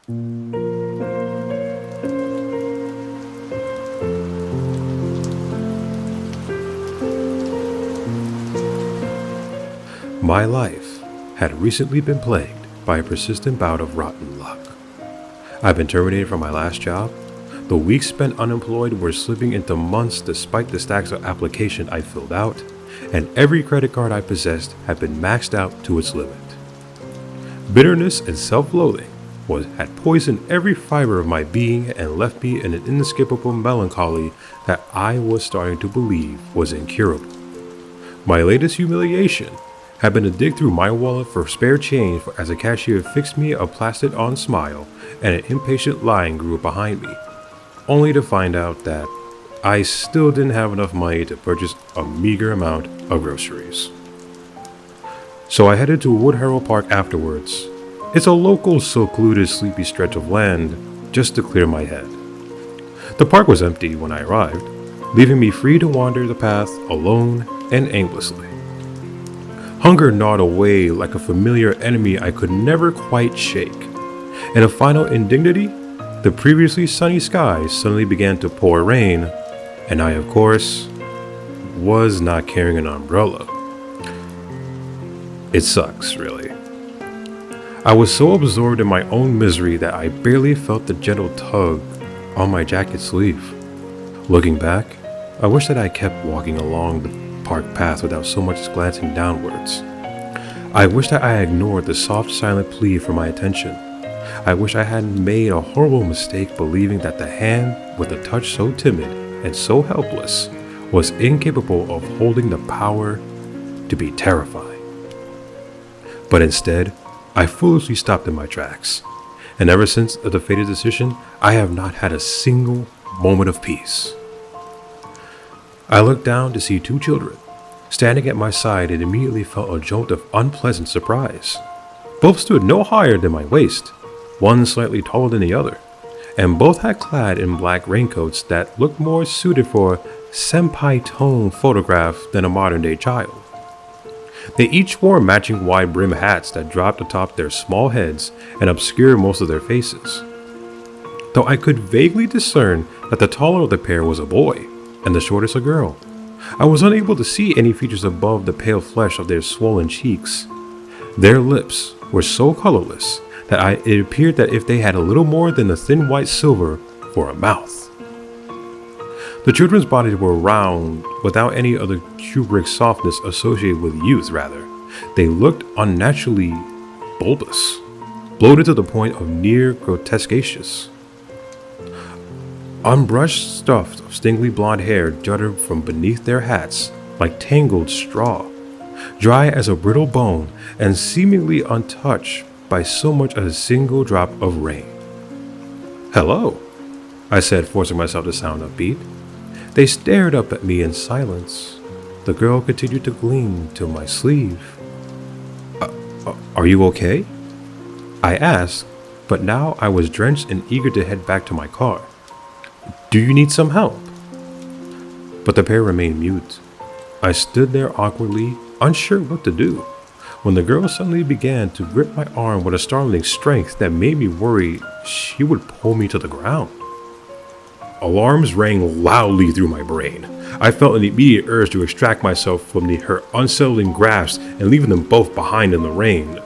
My life had recently been plagued by a persistent bout of rotten luck. I've been terminated from my last job. The weeks spent unemployed were slipping into months despite the stacks of application I filled out, and every credit card I possessed had been maxed out to its limit. Bitterness and self-loathing had poisoned every fiber of my being and left me in an inescapable melancholy that I was starting to believe was incurable. My latest humiliation had been to dig through my wallet for spare change as a cashier fixed me a plastered-on smile and an impatient line grew behind me, only to find out that I still didn't have enough money to purchase a meager amount of groceries. So I headed to Woodharrow Park afterwards. It's a local secluded sleepy stretch of land just to clear my head. The park was empty when I arrived, leaving me free to wander the path alone and aimlessly. Hunger gnawed away like a familiar enemy I could never quite shake. In a final indignity, the previously sunny skies suddenly began to pour rain, and I, of course, was not carrying an umbrella. It sucks, really. I was so absorbed in my own misery that I barely felt the gentle tug on my jacket sleeve. Looking back, I wish that I kept walking along the park path without so much as glancing downwards. I wish that I ignored the soft, silent plea for my attention. I wish I hadn't made a horrible mistake believing that the hand with a touch so timid and so helpless was incapable of holding the power to be terrifying. But instead, I foolishly stopped in my tracks, and ever since the fated decision, I have not had a single moment of peace. I looked down to see two children standing at my side and immediately felt a jolt of unpleasant surprise. Both stood no higher than my waist, one slightly taller than the other, and both had clad in black raincoats that looked more suited for a senpai tone photograph than a modern day child. They each wore matching wide brim hats that dropped atop their small heads and obscured most of their faces. Though I could vaguely discern that the taller of the pair was a boy and the shortest a girl, I was unable to see any features above the pale flesh of their swollen cheeks. Their lips were so colorless that it appeared that if they had a little more than a thin white silver for a mouth. The children's bodies were round, without any of the cubric softness associated with youth, rather. They looked unnaturally bulbous, bloated to the point of near grotesqueous. Unbrushed stuff of stingly blonde hair jutted from beneath their hats like tangled straw, dry as a brittle bone and seemingly untouched by so much as a single drop of rain. "Hello," I said, forcing myself to sound upbeat. They stared up at me in silence. The girl continued to cling to my sleeve. Are you okay?" I asked, but now I was drenched and eager to head back to my car. "Do you need some help?" But the pair remained mute. I stood there awkwardly, unsure what to do, when the girl suddenly began to grip my arm with a startling strength that made me worry she would pull me to the ground. Alarms rang loudly through my brain. I felt an immediate urge to extract myself from her unsettling grasp and leaving them both behind in the rain.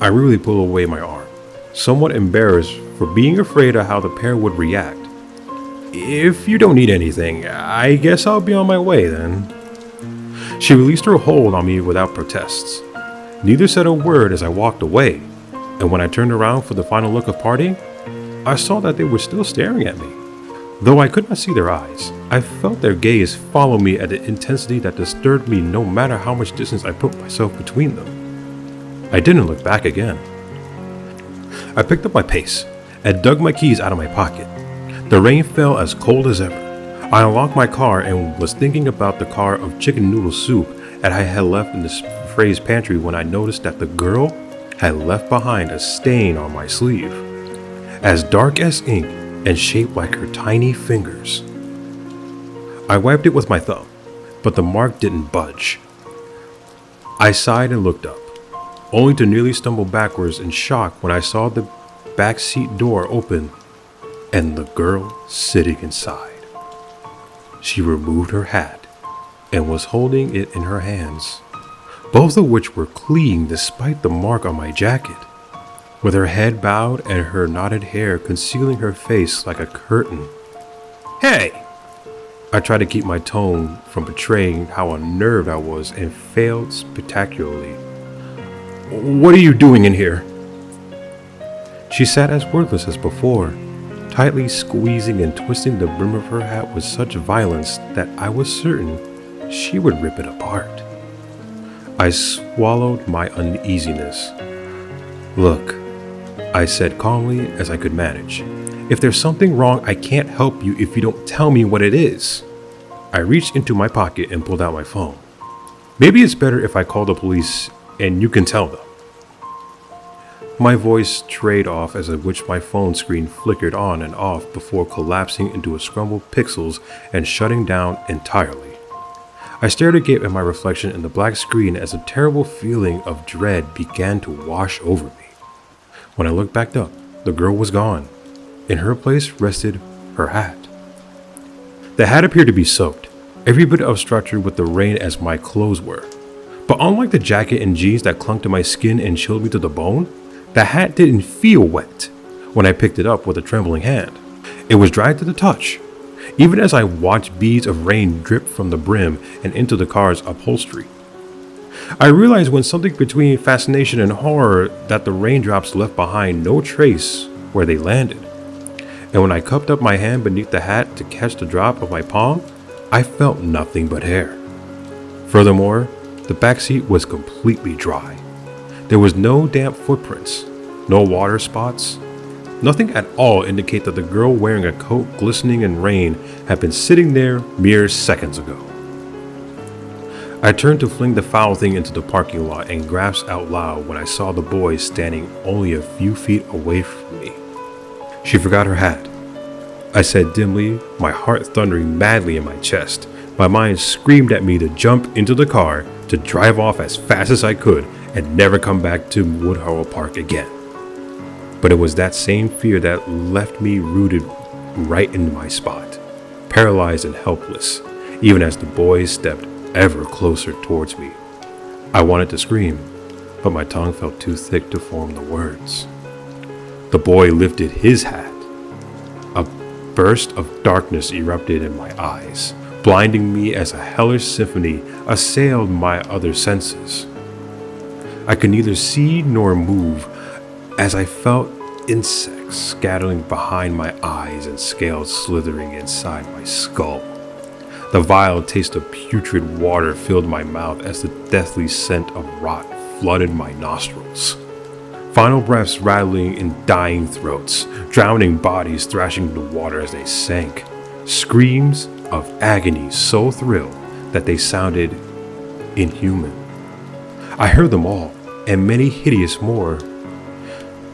I really pulled away my arm, somewhat embarrassed for being afraid of how the pair would react. "If you don't need anything, I guess I'll be on my way then." She released her hold on me without protests. Neither said a word as I walked away, and when I turned around for the final look of parting, I saw that they were still staring at me. Though I could not see their eyes, I felt their gaze follow me at an intensity that disturbed me no matter how much distance I put myself between them. I didn't look back again. I picked up my pace and dug my keys out of my pocket. The rain fell as cold as ever. I unlocked my car and was thinking about the car of chicken noodle soup that I had left in the Fray's pantry when I noticed that the girl had left behind a stain on my sleeve, as dark as ink and shaped like her tiny fingers. I wiped it with my thumb, but the mark didn't budge. I sighed and looked up. only to nearly stumble backwards in shock when I saw the back seat door open and the girl sitting inside. She removed her hat and was holding it in her hands, both of which were clean despite the mark on my jacket, with her head bowed and her knotted hair concealing her face like a curtain. "Hey!" I tried to keep my tone from betraying how unnerved I was and failed spectacularly. "What are you doing in here?" She sat as wordless as before, tightly squeezing and twisting the brim of her hat with such violence that I was certain she would rip it apart. I swallowed my uneasiness. "Look," I said calmly as I could manage. "If there's something wrong, I can't help you if you don't tell me what it is." I reached into my pocket and pulled out my phone. "Maybe it's better if I call the police and you can tell them." My voice trayed off as I watched my phone screen flickered on and off before collapsing into a scramble of pixels and shutting down entirely. I stared again at my reflection in the black screen as a terrible feeling of dread began to wash over me. When I looked back up, the girl was gone. In her place rested her hat. The hat appeared to be soaked, every bit obstructed with the rain as my clothes were. But unlike the jacket and jeans that clung to my skin and chilled me to the bone, the hat didn't feel wet when I picked it up with a trembling hand. It was dry to the touch, even as I watched beads of rain drip from the brim and into the car's upholstery. I realized when something between fascination and horror that the raindrops left behind no trace where they landed. And when I cupped up my hand beneath the hat to catch the drop of my palm, I felt nothing but hair. Furthermore, the back seat was completely dry. There was no damp footprints, no water spots. Nothing at all indicated that the girl wearing a coat glistening in rain had been sitting there mere seconds ago. I turned to fling the foul thing into the parking lot and gasped out loud when I saw the boy standing only a few feet away from me. "She forgot her hat," I said dimly, my heart thundering madly in my chest. My mind screamed at me to jump into the car, to drive off as fast as I could, and never come back to Woodharrow Park again. But it was that same fear that left me rooted right in my spot, paralyzed and helpless, even as the boy stepped ever closer towards me. I wanted to scream, but my tongue felt too thick to form the words. The boy lifted his hat. A burst of darkness erupted in my eyes, blinding me as a hellish symphony assailed my other senses. I could neither see nor move as I felt insects scattering behind my eyes and scales slithering inside my skull. The vile taste of putrid water filled my mouth as the deathly scent of rot flooded my nostrils. Final breaths rattling in dying throats, drowning bodies thrashing the water as they sank. Screams of agony so thrilled that they sounded inhuman. I heard them all, and many hideous more.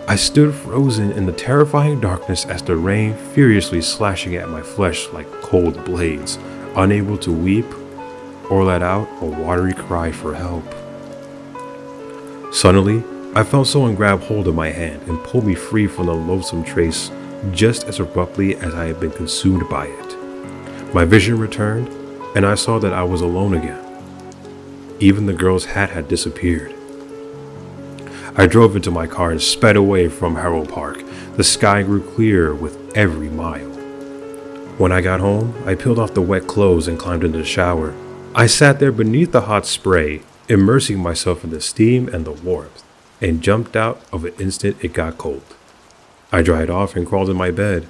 I stood frozen in the terrifying darkness as the rain furiously slashing at my flesh like cold blades, unable to weep or let out a watery cry for help. Suddenly, I felt someone grab hold of my hand and pull me free from the loathsome trace just as abruptly as I had been consumed by it. My vision returned, and I saw that I was alone again. Even the girl's hat had disappeared. I drove into my car and sped away from Woodharrow Park. The sky grew clearer with every mile. When I got home, I peeled off the wet clothes and climbed into the shower. I sat there beneath the hot spray, immersing myself in the steam and the warmth, and jumped out of an instant it got cold. I dried off and crawled in my bed,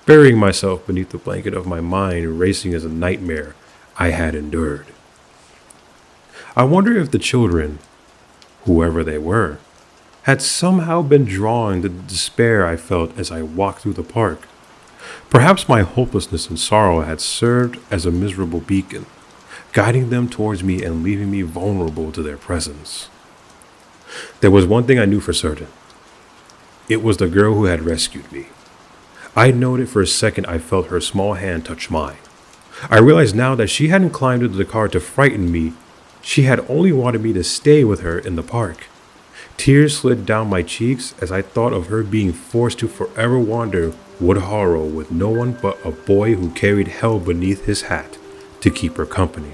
burying myself beneath the blanket of my mind racing as a nightmare I had endured. I wonder if the children, whoever they were, had somehow been drawn to the despair I felt as I walked through the park. Perhaps my hopelessness and sorrow had served as a miserable beacon, guiding them towards me and leaving me vulnerable to their presence. There was one thing I knew for certain. It was the girl who had rescued me. I noted for a second I felt her small hand touch mine. I realized now that she hadn't climbed into the car to frighten me. She had only wanted me to stay with her in the park. Tears slid down my cheeks as I thought of her being forced to forever wander Woodharrow with no one but a boy who carried hell beneath his hat to keep her company.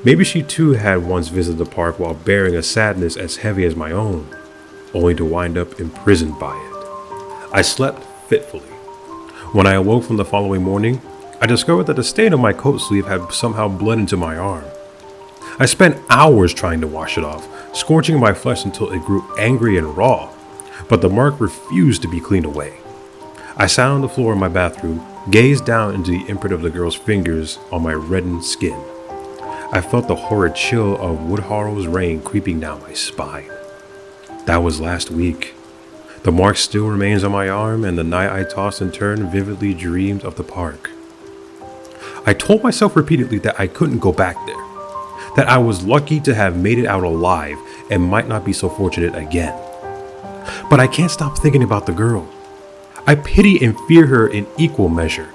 Maybe she too had once visited the park while bearing a sadness as heavy as my own, only to wind up imprisoned by it. I slept fitfully. When I awoke from the following morning, I discovered that the stain on my coat sleeve had somehow bled into my arm. I spent hours trying to wash it off, scorching my flesh until it grew angry and raw, but the mark refused to be cleaned away. I sat on the floor in my bathroom, gazed down into the imprint of the girl's fingers on my reddened skin. I felt the horrid chill of Woodharrow's rain creeping down my spine. That was last week. The mark still remains on my arm, and the night I tossed and turned vividly dreamed of the park. I told myself repeatedly that I couldn't go back there, that I was lucky to have made it out alive and might not be so fortunate again. But I can't stop thinking about the girl. I pity and fear her in equal measure.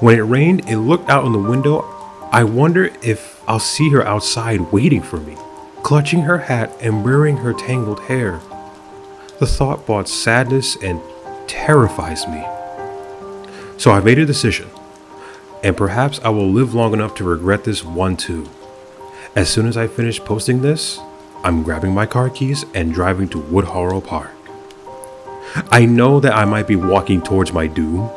When it rained, it looked out on the window. I wonder if I'll see her outside waiting for me, clutching her hat and wearing her tangled hair. The thought brought sadness and terrifies me. So I made a decision, and perhaps I will live long enough to regret this one too. As soon as I finish posting this, I'm grabbing my car keys and driving to Woodharrow Park. I know that I might be walking towards my doom.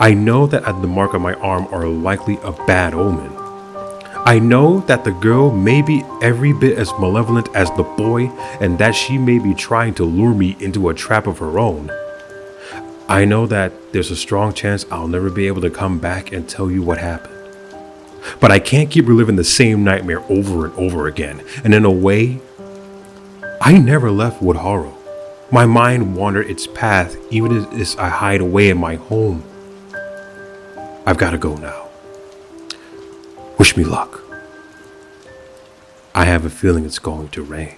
I know that the mark on my arm are likely a bad omen. I know that the girl may be every bit as malevolent as the boy, and that she may be trying to lure me into a trap of her own. I know that there's a strong chance I'll never be able to come back and tell you what happened. But I can't keep reliving the same nightmare over and over again, and in a way, I never left Woodharrow. My mind wandered its path even as I hide away in my home. I've got to go now. Wish me luck. I have a feeling it's going to rain.